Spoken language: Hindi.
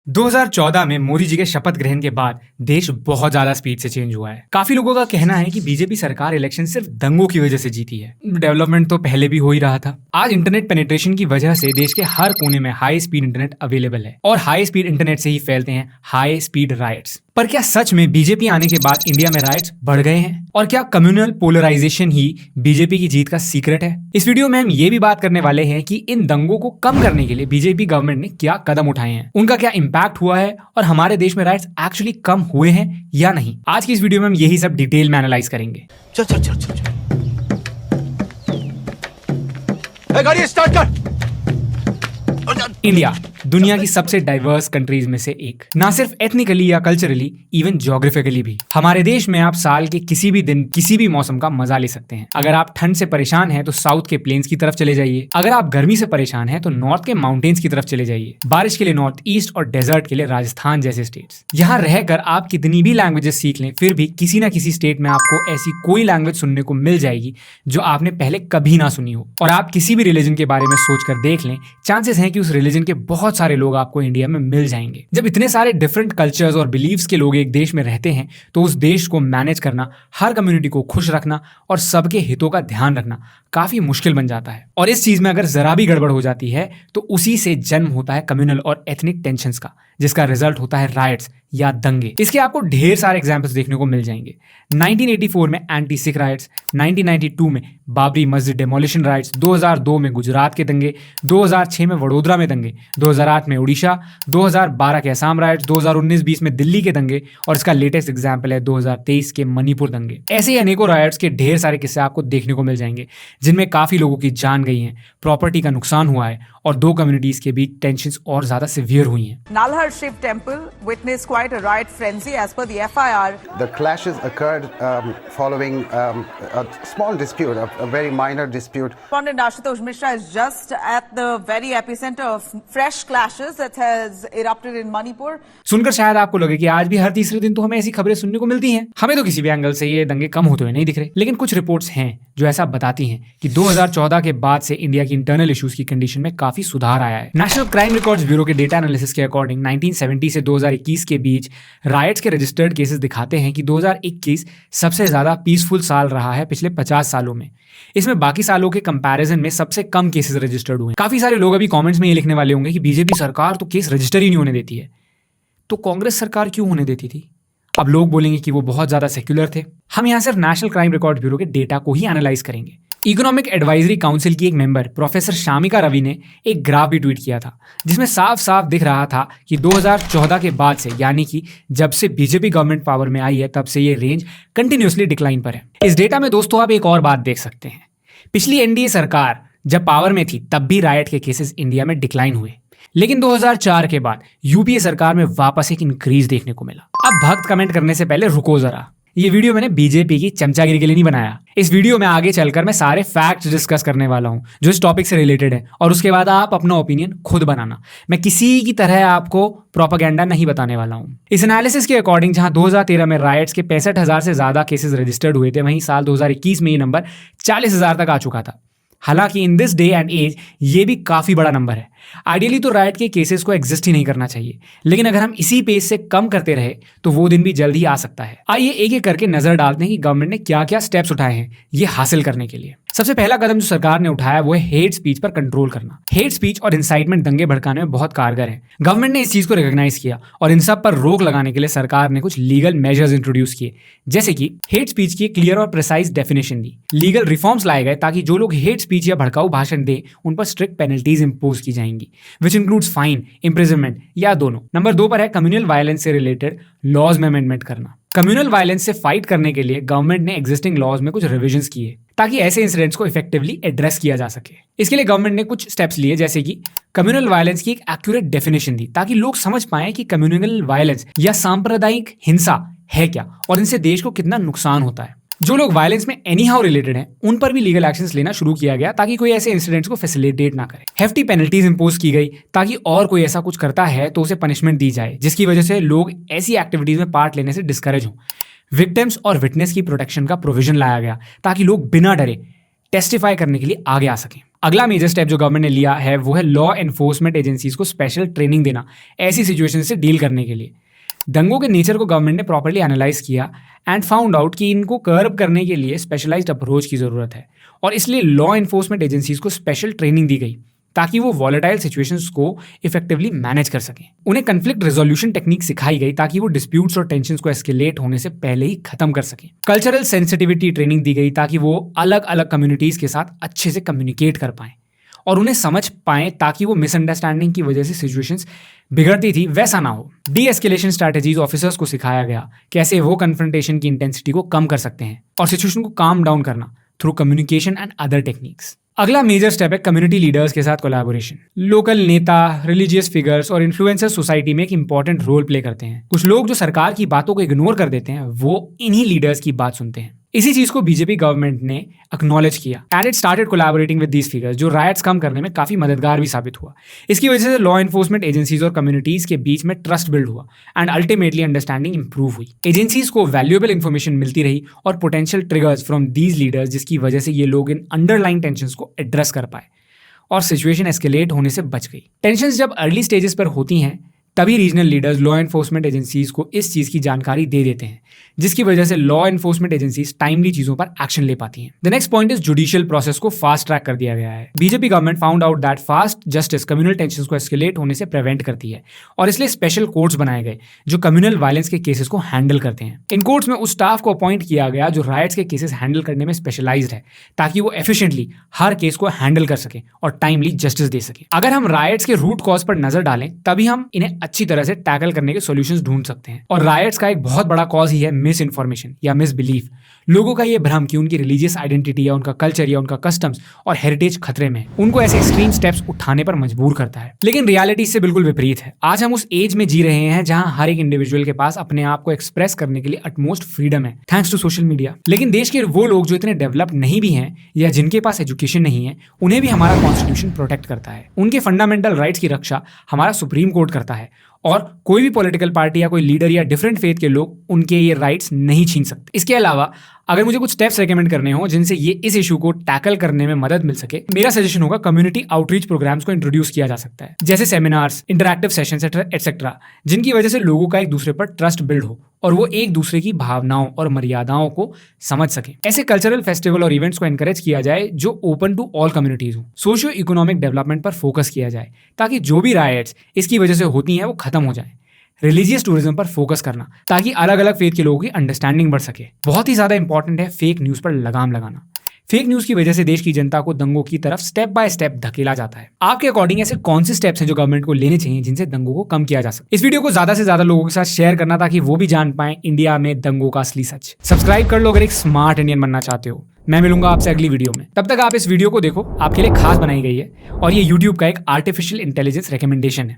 2014 में मोदी जी के शपथ ग्रहण के बाद देश बहुत ज्यादा स्पीड से चेंज हुआ है। काफी लोगों का कहना है कि बीजेपी सरकार इलेक्शन सिर्फ दंगों की वजह से जीती है। डेवलपमेंट तो पहले भी हो ही रहा था। आज इंटरनेट पेनिट्रेशन की वजह से देश के हर कोने में हाई स्पीड इंटरनेट अवेलेबल है और हाई स्पीड इंटरनेट से ही फैलते हैं हाई स्पीड राइट्स। पर क्या सच में बीजेपी आने के बाद इंडिया में राइट्स बढ़ गए हैं? और क्या कम्युनल पोलराइजेशन ही बीजेपी की जीत का सीक्रेट है? इस वीडियो में हम ये भी बात करने वाले हैं कि इन दंगों को कम करने के लिए बीजेपी गवर्नमेंट ने क्या कदम उठाए हैं, उनका क्या इम्पैक्ट हुआ है और हमारे देश में राइट्स एक्चुअली कम हुए हैं या नहीं। आज की इस वीडियो में हम यही सब डिटेल में एनालाइज करेंगे। चल गाड़ी स्टार्ट कर। इंडिया दुनिया की सबसे डाइवर्स कंट्रीज में से एक, ना सिर्फ एथनिकली या कल्चरली, इवन ज्योग्राफिकली भी। हमारे देश में आप साल के किसी भी दिन किसी भी मौसम का मजा ले सकते हैं। अगर आप ठंड से परेशान हैं तो साउथ के प्लेन्स की तरफ चले जाइए। अगर आप गर्मी से परेशान हैं तो नॉर्थ के माउंटेन्स की तरफ चले जाइए। बारिश के लिए नॉर्थ ईस्ट और डेजर्ट के लिए राजस्थान जैसे स्टेट्स। यहाँ रहकर आप कितनी भी लैंग्वेजेस सीख लें, फिर भी किसी ना किसी स्टेट में आपको ऐसी कोई लैंग्वेज सुनने को मिल जाएगी जो आपने पहले कभी ना सुनी हो। और आप किसी भी रिलीजन के बारे में सोचकर देख लें, चांसेस हैं कि उस रिलीजन के बहुत सारे लोग आपको इंडिया में मिल जाएंगे। जब इतने सारे डिफरेंट कल्चर्स और बिलीव्स के लोग एक देश में रहते हैं तो उस देश को मैनेज करना, हर कम्युनिटी को खुश रखना और सबके हितों का ध्यान रखना काफी मुश्किल बन जाता है। और इस चीज में अगर जरा भी गड़बड़ हो जाती है तो उसी से जन्म होता है कम्युनल और एथनिक टेंशंस का, जिसका रिजल्ट होता है राइट्स या दंगे। इसके आपको ढेर सारे एग्जांपल्स देखने को मिल जाएंगे। 1984 में एंटी सिख राइट्स, 1992 में बाबरी मस्जिद डेमोलिशन राइट्स, 2002 में गुजरात के दंगे, 2006 में वडोदरा में दंगे, 2008 में उड़ीसा, 2012 के असम राइट्स, 2019-20 में दिल्ली के दंगे और इसका लेटेस्ट एग्जाम्पल है 2023 के मणिपुर दंगे। ऐसे ही अनेकों राइट्स के ढेर सारे किस्से आपको देखने को मिल जाएंगे जिनमें काफी लोगों की जान गई है, प्रॉपर्टी का नुकसान हुआ है और दो कम्युनिटीज के बीच टेंशंस और ज्यादा सिवियर हुई हैं। Nalhar Shiv Temple witnessed quite a riot frenzy as per the FIR. The clashes occurred following a small dispute, a very minor dispute. Correspondent Ashutosh Mishra is just at the very epicenter of fresh clashes that has erupted in Manipur. सुनकर शायद आपको लगे कि आज भी हर तीसरे दिन तो हमें ऐसी खबरें सुनने को मिलती हैं। हमें तो किसी भी एंगल से ये दंगे कम होते हुए नहीं दिख रहे, लेकिन कुछ रिपोर्ट्स हैं जो ऐसा बताती हैं कि 2014 के बाद से इंडिया की इंटरनल इश्यूज की कंडीशन में काफी सुधार आया है। नेशनल क्राइम रिकॉर्ड्स ब्यूरो के डेटा एनालिसिस के अकॉर्डिंग 1970 से 2021 के बीच राइट्स के रजिस्टर्ड केसेस दिखाते हैं कि 2021 सबसे ज्यादा पीसफुल साल रहा है पिछले 50 सालों में। इसमें बाकी सालों के कंपैरिजन में सबसे कम केसेस रजिस्टर्ड हुए। काफी सारे लोग अभी कमेंट्स में ये लिखने वाले होंगे कि बीजेपी सरकार तो केस रजिस्टर ही नहीं होने देती है, तो कांग्रेस सरकार क्यों होने देती थी? अब लोग बोलेंगे कि वो बहुत ज्यादा सेक्युलर थे। हम यहाँ सिर्फ नेशनल क्राइम रिकॉर्ड ब्यूरो के डेटा को ही एनालाइज करेंगे। इकोनॉमिक एडवाइजरी काउंसिल की एक मेंबर प्रोफेसर शामिका रवि ने एक ग्राफ भी ट्वीट किया था जिसमें साफ साफ दिख रहा था कि 2014 के बाद से, यानी कि जब से बीजेपी गवर्नमेंट पावर में आई है, तब से ये रेंज कंटिन्यूसली डिक्लाइन पर है। इस डेटा में दोस्तों आप एक और बात देख सकते हैं। पिछली एनडीए सरकार जब पावर में थी तब भी राइट के केसेस इंडिया में डिक्लाइन हुए, लेकिन 2004 के बाद यूपीए सरकार में वापस एक इंक्रीज देखने को मिला। अब भक्त कमेंट करने से पहले रुको जरा, ये वीडियो मैंने बीजेपी की चमचागिरी के लिए नहीं बनाया। इस वीडियो में आगे चलकर मैं सारे फैक्ट्स डिस्कस करने वाला हूं जो इस टॉपिक से रिलेटेड है, और उसके बाद आप अपना ओपिनियन खुद बनाना। मैं किसी की तरह आपको प्रोपेगेंडा नहीं बताने वाला हूं। इस एनालिसिस के अकॉर्डिंग जहां 2013 में राइट्स के 65,000 से ज्यादा केसेस रजिस्टर्ड हुए थे, वहीं साल 2021 में ये नंबर 40,000 तक आ चुका था। हालांकि in this day and age ये भी काफी बड़ा नंबर है। आइडियली तो राइट के केसेस को एग्जिस्ट ही नहीं करना चाहिए, लेकिन अगर हम इसी पेस से कम करते रहे तो वो दिन भी जल्द ही आ सकता है। आइए एक एक करके नजर डालते हैं कि गवर्नमेंट ने क्या क्या स्टेप्स उठाए हैं ये हासिल करने के लिए। सबसे पहला कदम जो सरकार ने उठाया वो है हेट स्पीच पर कंट्रोल करना। हेट स्पीच और इंसाइटमेंट दंगे भड़काने में बहुत कारगर है। गवर्नमेंट ने इस चीज को रिकॉग्नाइज किया और इन सब पर रोक लगाने के लिए सरकार ने कुछ लीगल मेजर्स इंट्रोड्यूस किए, जैसे कि हेट स्पीच की क्लियर और प्रिसाइज डेफिनेशन दी। लीगल रिफॉर्म्स लाए गए ताकि जो लोग हेट स्पीच या भड़काऊ भाषण दें उन पर स्ट्रिक्ट पेनल्टीज इंपोज की जाएंगी, विच इंक्लूड्स फाइन, इम्प्रिजनमेंट या दोनों। नंबर 2 पर है कम्युनल वायलेंस से रिलेटेड लॉज में अमेंडमेंट करना। कम्युनल वायलेंस से फाइट करने के लिए गवर्नमेंट ने एग्जिस्टिंग लॉज में कुछ रिविजन्स किए ताकि ऐसे इंसिडेंट्स को इफेक्टिवली एड्रेस किया जा सके। इसके लिए गवर्नमेंट ने कुछ स्टेप्स लिए, जैसे कि कम्युनल वायलेंस की एक एक्यूरेट डेफिनेशन दी ताकि लोग समझ पाएं कि कम्युनल वायलेंस या सांप्रदायिक हिंसा है क्या और इनसे देश को कितना नुकसान होता है। जो लोग वायलेंस में एनी हाउ रिलेटेड हैं उन पर भी लीगल एक्शंस लेना शुरू किया गया ताकि कोई ऐसे इंसिडेंट्स को फैसिलिटेट ना करे। हेफ्टी पेनल्टीज इंपोज की गई ताकि और कोई ऐसा कुछ करता है तो उसे पनिशमेंट दी जाए, जिसकी वजह से लोग ऐसी एक्टिविटीज में पार्ट लेने से डिस्करेज हों। विक्टिम्स और विटनेस की प्रोटेक्शन का प्रोविजन लाया गया ताकि लोग बिना डरे टेस्टिफाई करने के लिए आगे आ सकें। अगला मेजर स्टेप जो गवर्नमेंट ने लिया है वो है लॉ एनफोर्समेंट एजेंसीज को स्पेशल ट्रेनिंग देना ऐसी सिचुएशन से डील करने के लिए। दंगों के नेचर को गवर्नमेंट ने प्रॉपर्ली एनालाइज किया एंड फाउंड आउट कि इनको कर्ब करने के लिए स्पेशलाइज्ड अप्रोच की ज़रूरत है और इसलिए लॉ एनफोर्समेंट एजेंसीज को स्पेशल ट्रेनिंग दी गई ताकि वो वॉलेटाइल सिचुएशंस को इफेक्टिवली मैनेज कर सकें। उन्हें कन्फ्लिक्ट रेजोल्यूशन टेक्निक सिखाई गई ताकि वो डिस्प्यूट्स और टेंशंस को एस्केलेट होने से पहले ही खत्म कर सकें। कल्चरल सेंसिटिविटी ट्रेनिंग दी गई ताकि वो अलग अलग कम्युनिटीज़ के साथ अच्छे से कम्युनिकेट कर पाएं और उन्हें समझ पाएं ताकि वो मिसअंडरस्टैंडिंग की वजह से सिचुएशंस बिगड़ती थी वैसा ना हो। डी एस्केलेशन स्ट्रैटेजीज ऑफिसर्स को सिखाया गया कैसे वो कन्फ्रंटेशन की इंटेंसिटी को कम कर सकते हैं और सिचुएशन को काम डाउन करना through communication and other techniques. अगला मेजर स्टेप है कम्युनिटी लीडर्स के साथ कोलैबोरेशन। लोकल नेता, रिलीजियस फिगर्स और इन्फ्लुएंसर्स सोसाइटी में एक इंपॉर्टेंट रोल प्ले करते हैं। कुछ लोग जो सरकार की बातों को इग्नोर कर देते हैं वो इन्हीं लीडर्स की बात सुनते हैं। इसी चीज को बीजेपी गवर्नमेंट ने एक्नॉलेज किया and it started collaborating with these figures, जो राइट्स कम करने में काफी मददगार भी साबित हुआ। इसकी वजह से लॉ एनफोर्समेंट एजेंसीज और कम्युनिटीज के बीच में ट्रस्ट बिल्ड हुआ एंड अल्टीमेटली अंडरस्टैंडिंग इंप्रूव हुई। एजेंसीज को वैल्यूएबल इंफॉर्मेशन मिलती रही और potential triggers from these leaders, जिसकी वजह से ये लोग इन अंडरलाइन टेंशंस को एड्रेस कर पाए और सिचुएशन एस्केलेट होने से बच गई। टेंशंस जब अर्ली स्टेजेस पर होती हैं तभी regional leaders law enforcement agencies को इस चीज़ की जानकारी दे देते हैं, जिसकी वजह से लॉ एनफोर्समेंट एजेंसीज टाइमली चीज़ों पर एक्शन ले पाती हैं। The next point is judicial process को फास्ट ट्रैक कर दिया गया है। BJP government found out that fast justice communal tensions को एस्केलेट होने से प्रिवेंट करती है और इसलिए स्पेशल कोर्ट्स बनाए गए जो कम्युनल वायलेंस के केसेस को हैंडल करते हैं। इन कोर्ट्स में उस स्टाफ को अपॉइंट किया गया जो राइट्स के केसेस हैंडल करने में स्पेशलाइज्ड है ताकि वो एफिशिएंटली हर केस को हैंडल कर सके और टाइमली जस्टिस दे सके। अगर हम राइट्स के रूट कॉज पर नजर डालें तभी हम इन्हें अच्छी तरह से टैकल करने के सॉल्यूशंस ढूंढ सकते हैं। और राइट्स का एक बहुत बड़ा कॉज ही है मिस इन्फॉर्मेशन या मिसबिलीफ। लोगों का ये भ्रम कि उनकी रिलीजियस आइडेंटिटी या उनका कल्चर या उनका कस्टम्स और हेरिटेज खतरे में है, उनको ऐसे एक्सट्रीम स्टेप्स उठाने पर मजबूर करता है। लेकिन रियलिटी इससे बिल्कुल विपरीत है। आज हम उस एज में जी रहे हैं जहां हर एक इंडिविजुअल के पास अपने आप को एक्सप्रेस करने के लिए अटमोस्ट फ्रीडम है, थैंक्स टू सोशल मीडिया। लेकिन देश के वो लोग जो इतने डेवलप नहीं भी हैं या जिनके पास एजुकेशन नहीं है, उन्हें भी हमारा कॉन्स्टिट्यूशन प्रोटेक्ट करता है। उनके फंडामेंटल राइट्स की रक्षा हमारा सुप्रीम कोर्ट करता है और कोई भी पॉलिटिकल पार्टी या कोई लीडर या डिफरेंट फेथ के लोग उनके ये राइट्स नहीं छीन सकते। इसके अलावा अगर मुझे कुछ स्टेप्स रेकमेंड करने हो जिनसे ये इस इशू को टैकल करने में मदद मिल सके, मेरा सजेशन होगा कम्युनिटी आउटरीच प्रोग्राम्स को इंट्रोड्यूस किया जा सकता है, जैसे सेमिनार्स, इंटरैक्टिव सेशंस एटसेट्रा, जिनकी वजह से लोगों का एक दूसरे पर ट्रस्ट बिल्ड हो और वो एक दूसरे की भावनाओं और मर्यादाओं को समझ सके। ऐसे कल्चरल फेस्टिवल और इवेंट्स को एनकरेज किया जाए जो ओपन टू ऑल कम्युनिटीज हो। सोशियो इकोनॉमिक डेवलपमेंट पर फोकस किया जाए ताकि जो भी राइट्स इसकी वजह से होती हैं वो खत्म हो जाए। रिलीजियस टूरिज्म पर फोकस करना ताकि अलग अलग फेथ के लोगों की अंडरस्टैंडिंग बढ़ सके। बहुत ही ज्यादा इंपॉर्टेंट है फेक न्यूज पर लगाम लगाना। फेक न्यूज की वजह से देश की जनता को दंगों की तरफ स्टेप बाय स्टेप धकेला जाता है। आपके अकॉर्डिंग ऐसे कौन से स्टेप्स हैं जो गवर्नमेंट को लेने चाहिए जिनसे दंगों को कम किया जा सके? इस वीडियो को ज्यादा से ज्यादा लोगों के साथ शेयर करना ताकि वो भी जान पाए इंडिया में दंगों का असली सच। सब्सक्राइब कर लो अगर एक स्मार्ट इंडियन बनना चाहते हो। मैं मिलूंगा आपसे अगली वीडियो में। तब तक आप इस वीडियो को देखो, आपके लिए खास बनाई गई है और ये यूट्यूब का एक आर्टिफिशियल इंटेलिजेंस रिकमेंडेशन है।